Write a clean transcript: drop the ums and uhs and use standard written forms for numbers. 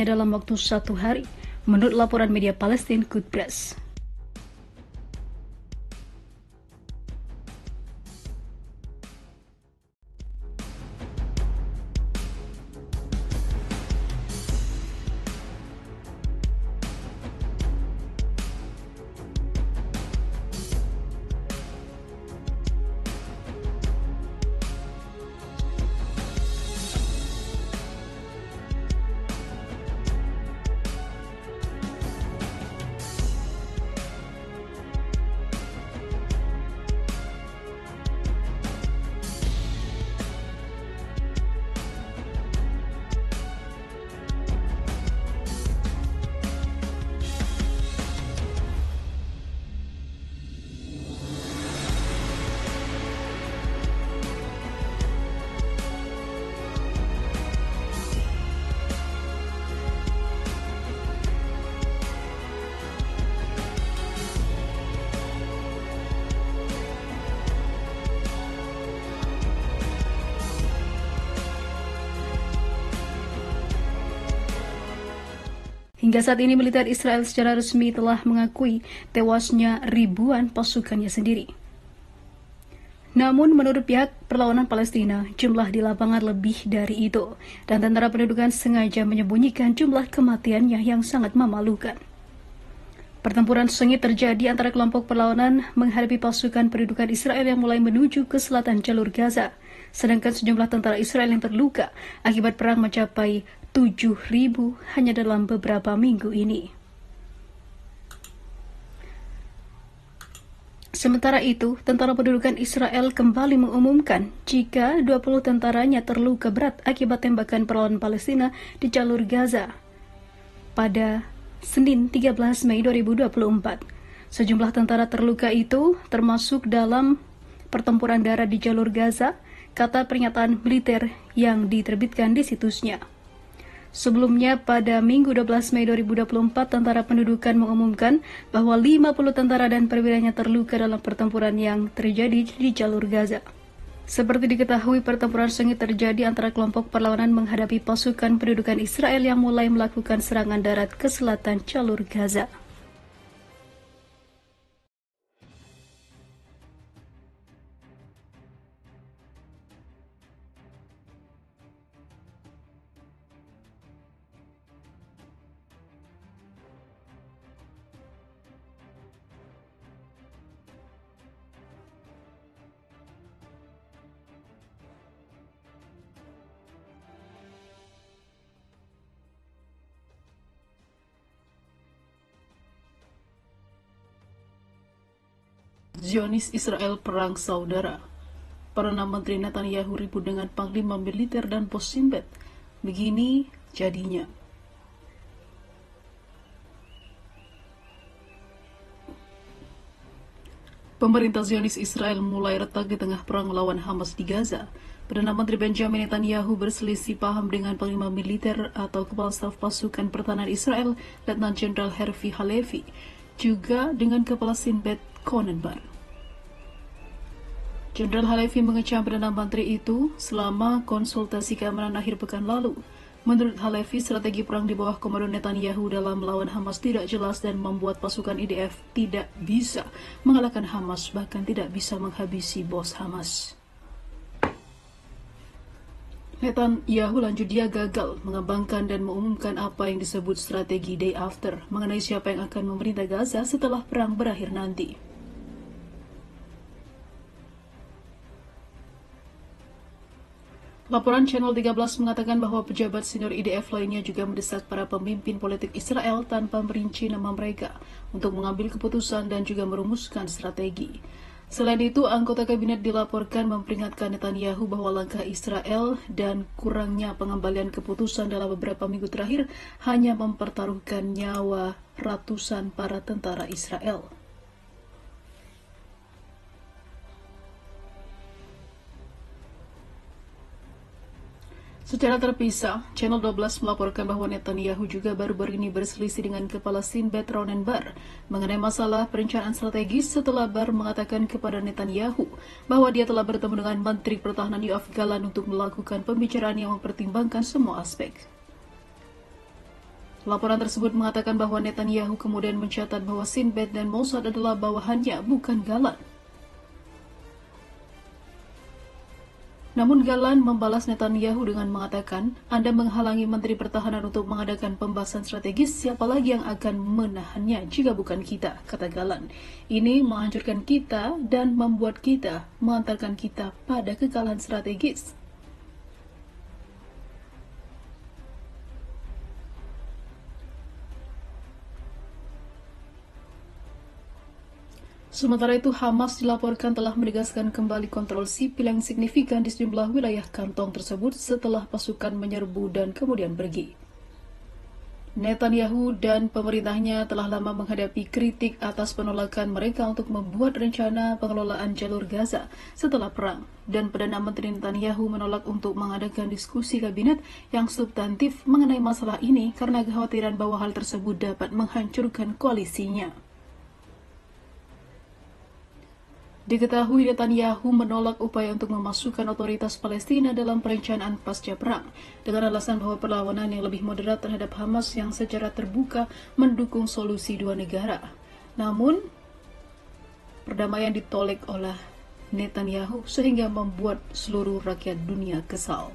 dalam waktu 1 hari, menurut laporan media Palestina Quds Press. Hingga saat ini militer Israel secara resmi telah mengakui tewasnya ribuan pasukannya sendiri. Namun menurut pihak perlawanan Palestina, jumlah di lapangan lebih dari itu, dan tentara pendudukan sengaja menyembunyikan jumlah kematiannya yang sangat memalukan. Pertempuran sengit terjadi antara kelompok perlawanan menghadapi pasukan pendudukan Israel yang mulai menuju ke selatan jalur Gaza, sedangkan sejumlah tentara Israel yang terluka akibat perang mencapai 7.000 hanya dalam beberapa minggu ini. Sementara itu, tentara pendudukan Israel kembali mengumumkan jika 20 tentaranya terluka berat akibat tembakan perlawanan Palestina di jalur Gaza pada Senin 13 Mei 2024. Sejumlah tentara terluka itu termasuk dalam pertempuran darat di jalur Gaza, kata pernyataan militer yang diterbitkan di situsnya. Sebelumnya pada Minggu 12 Mei 2024, tentara pendudukan mengumumkan bahwa 50 tentara dan perwiranya terluka dalam pertempuran yang terjadi di jalur Gaza. Seperti diketahui, pertempuran sengit terjadi antara kelompok perlawanan menghadapi pasukan pendudukan Israel yang mulai melakukan serangan darat ke selatan jalur Gaza. Zionis Israel perang saudara. Perdana Menteri Netanyahu ribut dengan panglima militer dan pos Shin Bet. Begini jadinya. Pemerintah Zionis Israel mulai retak di tengah perang melawan Hamas di Gaza. Perdana Menteri Benjamin Netanyahu berselisih paham dengan panglima militer atau kepala staf pasukan pertahanan Israel, Letnan Jenderal Hervi Halevi, juga dengan kepala Shin Bet Konen Bar. Jenderal Halevi mengecam Perdana Menteri itu selama konsultasi keamanan akhir pekan lalu. Menurut Halevi, strategi perang di bawah komando Netanyahu dalam melawan Hamas tidak jelas dan membuat pasukan IDF tidak bisa mengalahkan Hamas, bahkan tidak bisa menghabisi bos Hamas. Netanyahu lanjut dia gagal mengembangkan dan mengumumkan apa yang disebut strategi day after mengenai siapa yang akan memerintah Gaza setelah perang berakhir nanti. Laporan Channel 13 mengatakan bahwa pejabat senior IDF lainnya juga mendesak para pemimpin politik Israel tanpa merinci nama mereka untuk mengambil keputusan dan juga merumuskan strategi. Selain itu, anggota kabinet dilaporkan memperingatkan Netanyahu bahwa langkah Israel dan kurangnya pengembalian keputusan dalam beberapa minggu terakhir hanya mempertaruhkan nyawa ratusan para tentara Israel. Secara terpisah, Channel 12 melaporkan bahwa Netanyahu juga baru-baru ini berselisih dengan kepala Shin Bet Ronen Bar mengenai masalah perencanaan strategis setelah Bar mengatakan kepada Netanyahu bahwa dia telah bertemu dengan Menteri Pertahanan Yoav Gallant untuk melakukan pembicaraan yang mempertimbangkan semua aspek. Laporan tersebut mengatakan bahwa Netanyahu kemudian mencatat bahwa Shin Bet dan Mossad adalah bawahannya, bukan Galan. Namun Galan membalas Netanyahu dengan mengatakan, Anda menghalangi Menteri Pertahanan untuk mengadakan pembahasan strategis, siapa lagi yang akan menahannya jika bukan kita, kata Galan. Ini menghancurkan kita dan membuat kita, mengantarkan kita pada kekalahan strategis. Sementara itu, Hamas dilaporkan telah menegaskan kembali kontrol sipil yang signifikan di sejumlah wilayah kantong tersebut setelah pasukan menyerbu dan kemudian pergi. Netanyahu dan pemerintahnya telah lama menghadapi kritik atas penolakan mereka untuk membuat rencana pengelolaan jalur Gaza setelah perang, dan Perdana Menteri Netanyahu menolak untuk mengadakan diskusi kabinet yang substantif mengenai masalah ini karena kekhawatiran bahwa hal tersebut dapat menghancurkan koalisinya. Diketahui Netanyahu menolak upaya untuk memasukkan otoritas Palestina dalam perencanaan pasca perang dengan alasan bahwa perlawanan yang lebih moderat terhadap Hamas yang secara terbuka mendukung solusi dua negara. Namun, perdamaian ditolak oleh Netanyahu sehingga membuat seluruh rakyat dunia kesal.